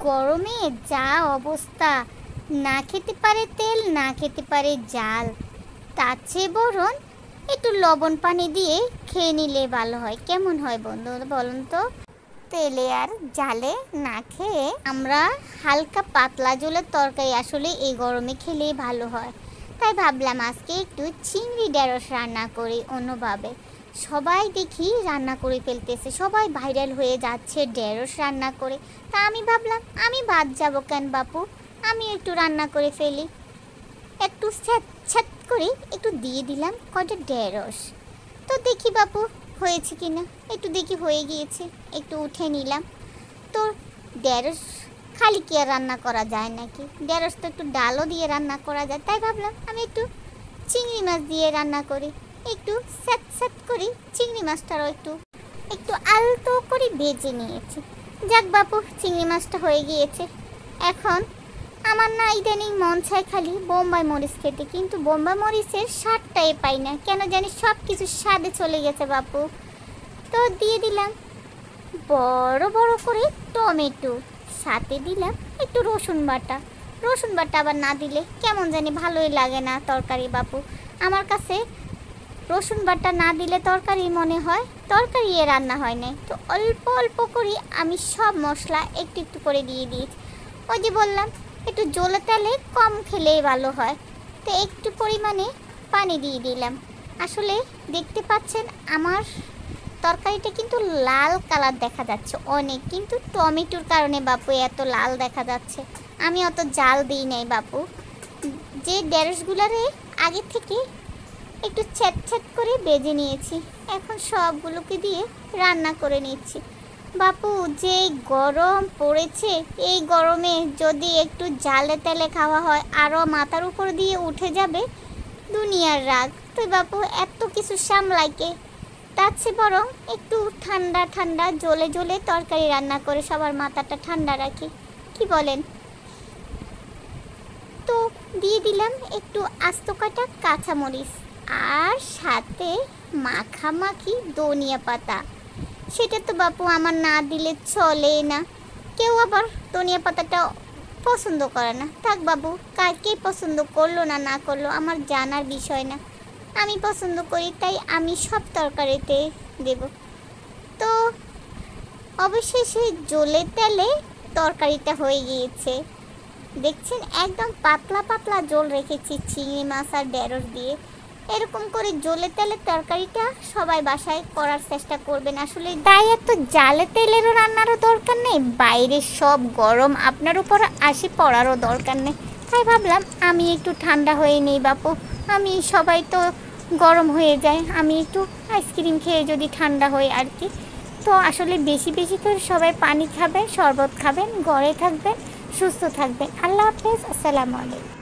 গরমে যা অবস্থা, না খেতে পারে তেল, না খেতে পারে জাল। তার চেয়ে বরং একটু লবণ পানি দিয়ে খেয়ে নিলে ভালো হয়। কেমন হয় বন্ধু বলুন তো? তেলে আর জালে না খেয়ে আমরা হালকা পাতলা ঝোলের তরকারি আসলে এই গরমে খেলেই ভালো হয়। তাই ভাবলাম আজকে একটু চিংড়ি ঢেঁড়স রান্না করি অন্যভাবে। সবাই দেখি রান্না করে ফেলতেছে, সবাই ভাইরাল হয়ে যাচ্ছে ঢেঁড়স রান্না করে। তা আমি ভাবলাম আমি বাদ যাব কেন বাপু, আমি একটু রান্না করে ফেলি। একটু ছ্যাঁত ছ্যাঁত করে একটু দিয়ে দিলাম কয়টা ঢেঁড়স। তো দেখি বাপু হয়েছে কিনা, একটু দেখি হয়ে গিয়েছে, একটু উঠে নিলাম। তো ঢেঁড়স খালি কি আর রান্না করা যায় নাকি? ঢেঁড়স তো একটু ডালও দিয়ে রান্না করা যায়। তাই ভাবলাম আমি একটু চিংড়ি মাছ দিয়ে রান্না করি। একটু স্যাঁত স্যাঁত করি চিংড়ি মাছটারও একটু একটু আলতো করে ভেজে নিয়েছি। যাক বাপু, চিংড়ি মাছটা হয়ে গিয়েছে। এখন আমার না ইদানিং মন চায় খালি বোম্বাই মরিচ খেতে, কিন্তু বোম্বাই মরিচের স্বাদটাই পাই না, কেন জানি সব কিছু স্বাদে চলে গেছে বাপু। তো দিয়ে দিলাম বড় বড় করে টমেটো, সাথে দিলাম একটু রসুন বাটা। রসুন বাটা আবার না দিলে কেমন জানি ভালোই লাগে না তরকারি বাপু। আমার কাছে রসুন বাটা না দিলে তরকারি মনে হয় তরকারি রান্না হয় না। তো অল্প অল্প করে আমি সব মশলা একটু একটু করে দিয়ে দিয়েছি। ওই যে বললাম একটু জলে তেলে কম খেলেই ভালো হয়। তো একটু পরিমাণে পানি দিয়ে দিলাম। আসলে দেখতে পাচ্ছেন আমার তরকারিটা কিন্তু লাল কালার দেখা যাচ্ছে অনেক, কিন্তু টমেটোর কারণে বাপু এত লাল দেখা যাচ্ছে। আমি অত জাল দিই নাই বাপু। যে ঢেঁড়সগুলারে আগে থেকে একটু ছ্যাঁত ছ্যাঁত করে ভেজে নিয়েছি, এখন সবগুলোকে দিয়ে রান্না করে নিচ্ছি। বাপু যে গরম পড়েছে, এই গরমে যদি একটু জালে তেলে খাওয়া হয় আরও মাথার উপর দিয়ে উঠে যাবে দুনিয়ার রাগ। তো বাপু এত কিছু সামলাইকে, তার চেয়ে বরং একটু ঠান্ডা ঠান্ডা জ্বলে জ্বলে তরকারি রান্না করে সবার মাথাটা ঠান্ডা রাখি, কি বলেন? তো দিয়ে দিলাম একটু আস্ত কাটা কাঁচামরিচ, আর সাথে মাখামাখি ধনিয়া পাতা। সেটা তো বাপু আমার না দিলে চলে না। কেউ আবার ধনিয়া পাতাটা পছন্দ করে না। থাক বাবু, কার কে পছন্দ করলো না না করলো আমার জানার বিষয় না। আমি পছন্দ করি তাই আমি সব তরকারিতে দেব। তো অবশেষে জ্বলে তেলে তরকারিটা হয়ে গিয়েছে। দেখছেন একদম পাতলা পাতলা ঝোল রেখেছি চিংড়ি মাছ আর ঢেঁড়স দিয়ে। এরকম করে জ্বলে তেলের তরকারিটা সবাই বাসায় করার চেষ্টা করবেন। আসলে তাই এত জালে তেলেরও রান্নারও দরকার নেই, বাইরের সব গরম আপনার উপর আসি পড়ারও দরকার নেই। তাই ভাবলাম আমি একটু ঠান্ডা হয়ে নেই বাপু। আমি সবাই তো গরম হয়ে যায়, আমি একটু আইসক্রিম খেয়ে যদি ঠান্ডা হই আর কি। তো আসলে বেশি বেশি করে সবাই পানি খাবেন, শরবত খাবেন, ঘরে থাকবেন, সুস্থ থাকবেন। আল্লাহ হাফেজ, আসসালামু আলাইকুম।